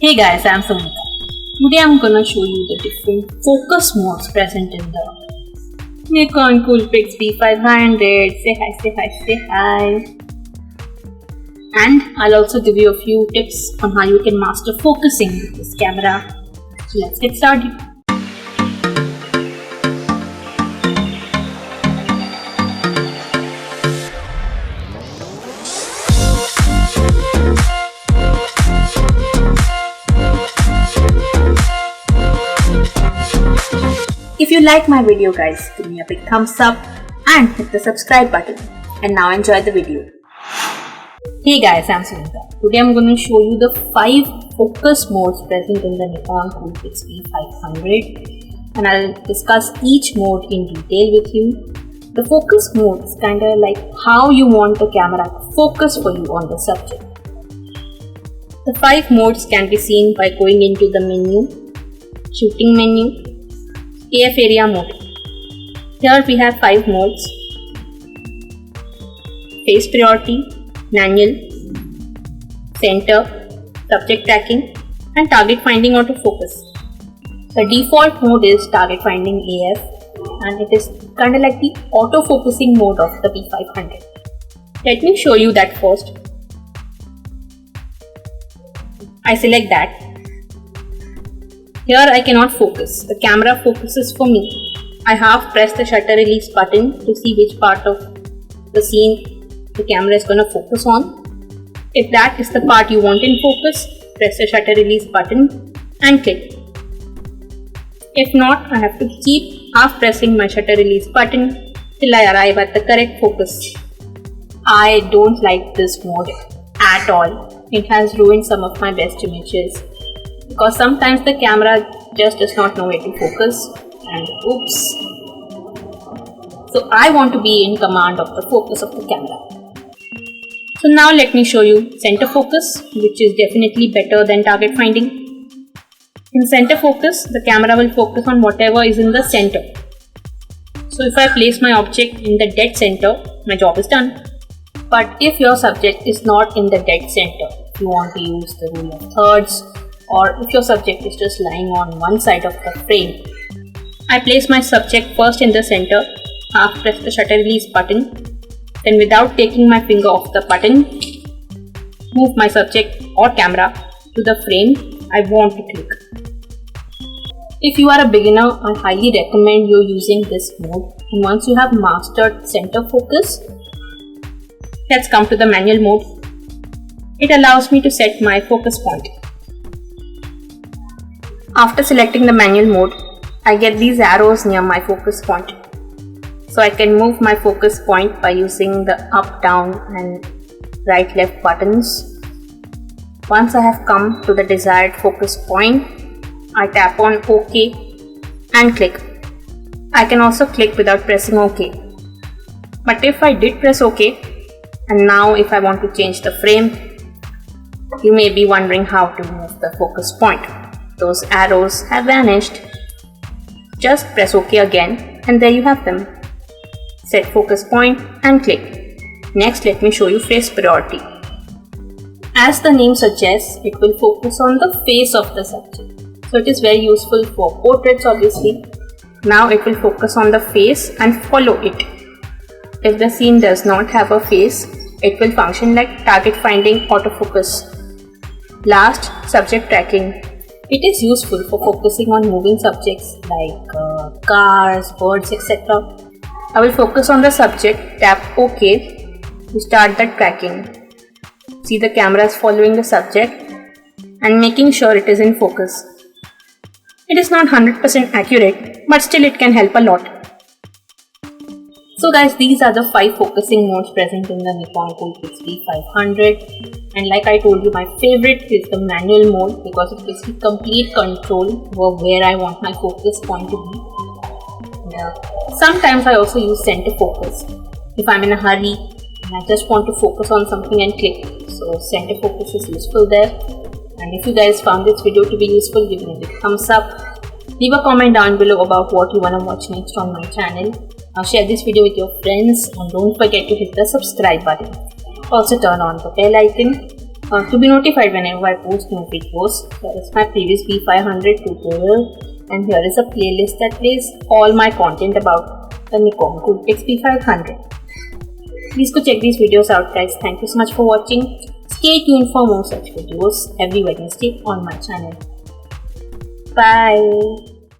Hey guys, I'm Samita. Today I'm gonna show you the different focus modes present in the Nikon Coolpix B500. Say hi, say hi, say hi. And I'll also give you a few tips on how you can master focusing with this camera. So let's get started. If you like my video guys, give me a big thumbs up and hit the subscribe button. And now enjoy the video. Hey guys, I'm Sunita. Today I'm going to show you the 5 focus modes present in the Nikon Coolpix B500 and I'll discuss each mode in detail with you. The focus mode is kind of like how you want the camera to focus for you on the subject. The 5 modes can be seen by going into the menu, shooting menu, AF area mode. Here we have 5 modes: face priority, manual, center, subject tracking and target finding autofocus. The default mode is target finding AF and it is kind of like the autofocusing mode of the B500. Let me show you that first. I select that. Here I cannot focus, the camera focuses for me. I have pressed the shutter release button to see which part of the scene the camera is going to focus on. If that is the part you want in focus, press the shutter release button and click. If not, I have to keep half pressing my shutter release button till I arrive at the correct focus. I don't like this mode at all. It has ruined some of my best images. Because sometimes the camera just does not know where to focus and oops. So I want to be in command of the focus of the camera. So now let me show you center focus, which is definitely better than target finding. In center focus, the camera will focus on whatever is in the center. So if I place my object in the dead center, my job is done. But if your subject is not in the dead center, you want to use the rule of thirds, or if your subject is just lying on one side of the frame. I place my subject first in the center, half press the shutter release button, then without taking my finger off the button, move my subject or camera to the frame I want to click. If you are a beginner, I highly recommend you using this mode, and once you have mastered center focus, let's come to the manual mode. It allows me to set my focus point. After selecting the manual mode, I get these arrows near my focus point. So I can move my focus point by using the up, down and right, left buttons. Once I have come to the desired focus point, I tap on OK and click. I can also click without pressing OK. But if I did press OK, and now if I want to change the frame, you may be wondering how to move the focus point. Those arrows have vanished. Just press OK again and there you have them. Set focus point and click. Next, let me show you face priority. As the name suggests, it will focus on the face of the subject. So it is very useful for portraits obviously. Now it will focus on the face and follow it. If the scene does not have a face, it will function like target finding autofocus. Last, subject tracking. It is useful for focusing on moving subjects like cars, birds, etc. I will focus on the subject, tap OK to start the tracking. See, the camera is following the subject and making sure it is in focus. It is not 100% accurate, but still it can help a lot. So guys, these are the 5 focusing modes present in the Nikon Coolpix B500. And like I told you, my favorite is the manual mode because it gives me complete control over where I want my focus point to be. Sometimes I also use center focus if I'm in a hurry and I just want to focus on something and click. So center focus is useful there. And if you guys found this video to be useful, give me a big thumbs up. Leave a comment down below about what you want to watch next on my channel. Now share this video with your friends and don't forget to hit the subscribe button. Also turn on the bell icon to be notified whenever I post new videos. Here is my previous V500 tutorial, and here is a playlist that plays all my content about the Nikon Coolpix V500. Please go check these videos out, guys. Thank you so much for watching. Stay tuned for more such videos every Wednesday on my channel. Bye.